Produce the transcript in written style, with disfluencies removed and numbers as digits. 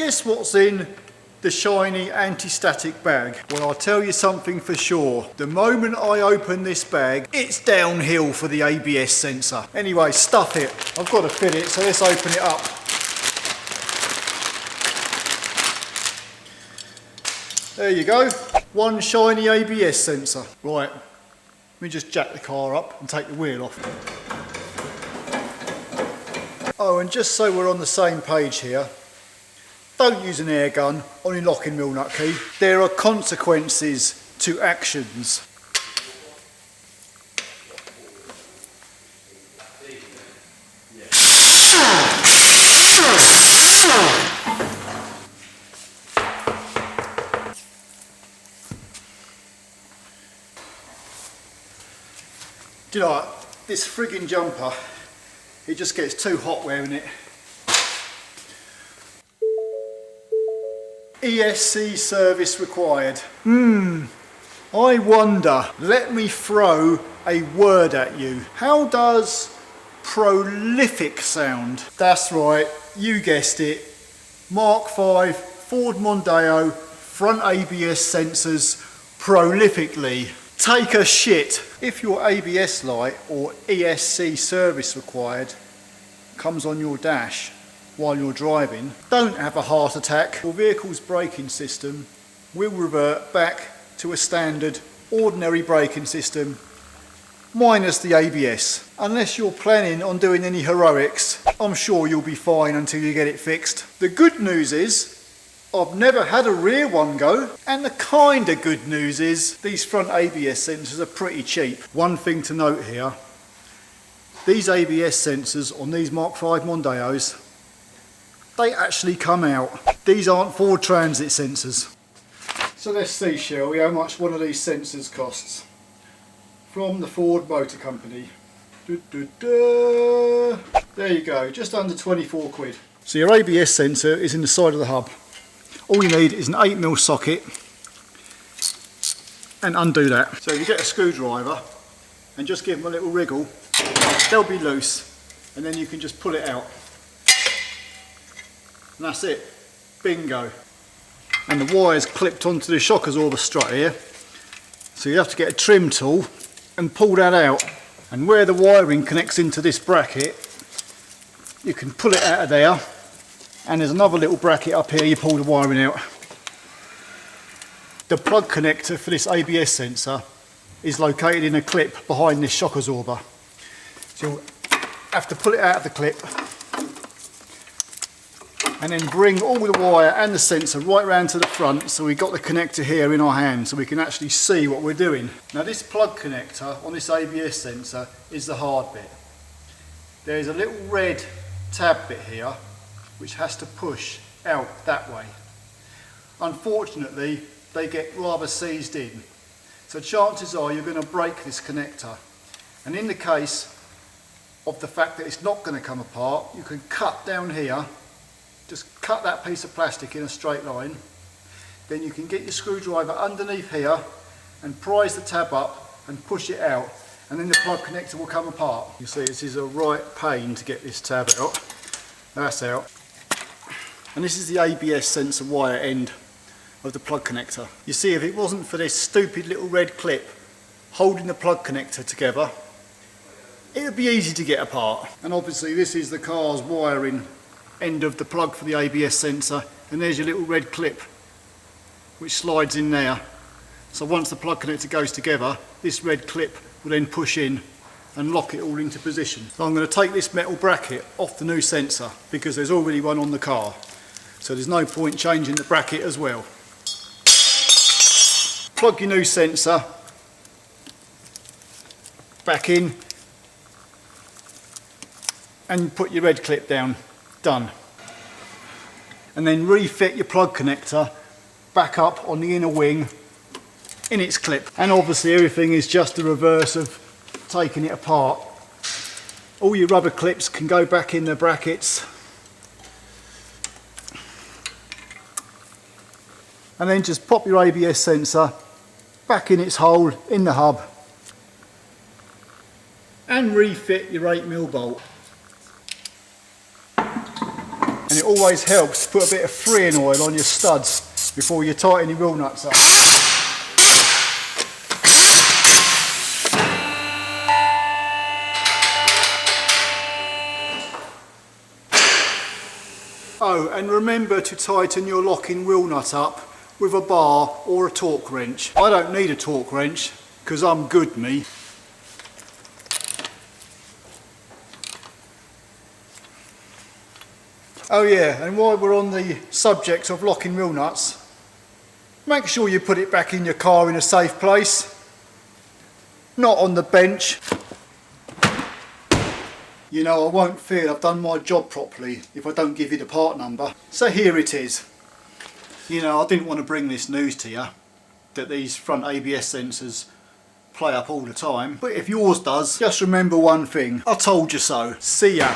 Guess what's in the shiny anti-static bag? Well, I'll tell you something for sure. The moment I open this bag, it's downhill for the ABS sensor. Anyway, stuff it. I've got to fit it, so let's open it up. There you go. One shiny ABS sensor. Right, let me just jack the car up and take the wheel off. Oh, and just so we're on the same page here, don't use an air gun on your locking wheel nut key. There are consequences to actions. Do you know what? This frigging jumper, it just gets too hot wearing it. ESC service required. I wonder, let me throw a word at you. How does prolific sound? That's right, you guessed it. Mk5 Ford Mondeo front ABS sensors prolifically. Take a shit. If your ABS light or ESC service required comes on your dash while you're driving, don't have a heart attack. Your vehicle's braking system will revert back to a standard ordinary braking system minus the ABS. Unless you're planning on doing any heroics, I'm sure you'll be fine until you get it fixed. The good news is I've never had a rear one go, and the kind of good news is these front ABS sensors are pretty cheap. One thing to note here, these ABS sensors on these Mk5 Mondeos, they actually come out. These aren't Ford Transit sensors. So let's see, shall we, how much one of these sensors costs. From the Ford Motor Company. There you go, just under 24 quid. So your ABS sensor is in the side of the hub. All you need is an 8mm socket and undo that. So you get a screwdriver and just give them a little wriggle, they'll be loose, and then you can just pull it out. And that's it, bingo. And the wire's clipped onto the shock absorber strut here, so you have to get a trim tool and pull that out. And where the wiring connects into this bracket, you can pull it out of there, and there's another little bracket up here, you pull the wiring out. The plug connector for this ABS sensor is located in a clip behind this shock absorber. So you'll have to pull it out of the clip and then bring all the wire and the sensor right round to the front, so we've got the connector here in our hand so we can actually see what we're doing. Now this plug connector on this ABS sensor is the hard bit. There's a little red tab bit here which has to push out that way. Unfortunately, they get rather seized in. So chances are you're going to break this connector. And in the case of the fact that it's not going to come apart, you can cut down here, just cut that piece of plastic in a straight line. Then you can get your screwdriver underneath here and prise the tab up and push it out. And then the plug connector will come apart. You see, this is a right pain to get this tab out. That's out. And this is the ABS sensor wire end of the plug connector. You see, if it wasn't for this stupid little red clip holding the plug connector together, it would be easy to get apart. And obviously this is the car's wiring end of the plug for the ABS sensor, and there's your little red clip which slides in there. So once the plug connector goes together, this red clip will then push in and lock it all into position. So I'm going to take this metal bracket off the new sensor because there's already one on the car. So there's no point changing the bracket as well. Plug your new sensor back in and put your red clip down. Done. And then refit your plug connector back up on the inner wing in its clip. And obviously everything is just the reverse of taking it apart. All your rubber clips can go back in the brackets. And then just pop your ABS sensor back in its hole in the hub and refit your 8mm bolt. And it always helps to put a bit of freeing oil on your studs before you tighten your wheel nuts up. Oh, and remember to tighten your locking wheel nut up with a bar or a torque wrench. I don't need a torque wrench because I'm good, me. Oh yeah, and while we're on the subject of locking wheel nuts, make sure you put it back in your car in a safe place, not on the bench. You know, I won't feel I've done my job properly if I don't give you the part number. So here it is. You know, I didn't want to bring this news to you, that these front ABS sensors play up all the time. But if yours does, just remember one thing. I told you so. See ya.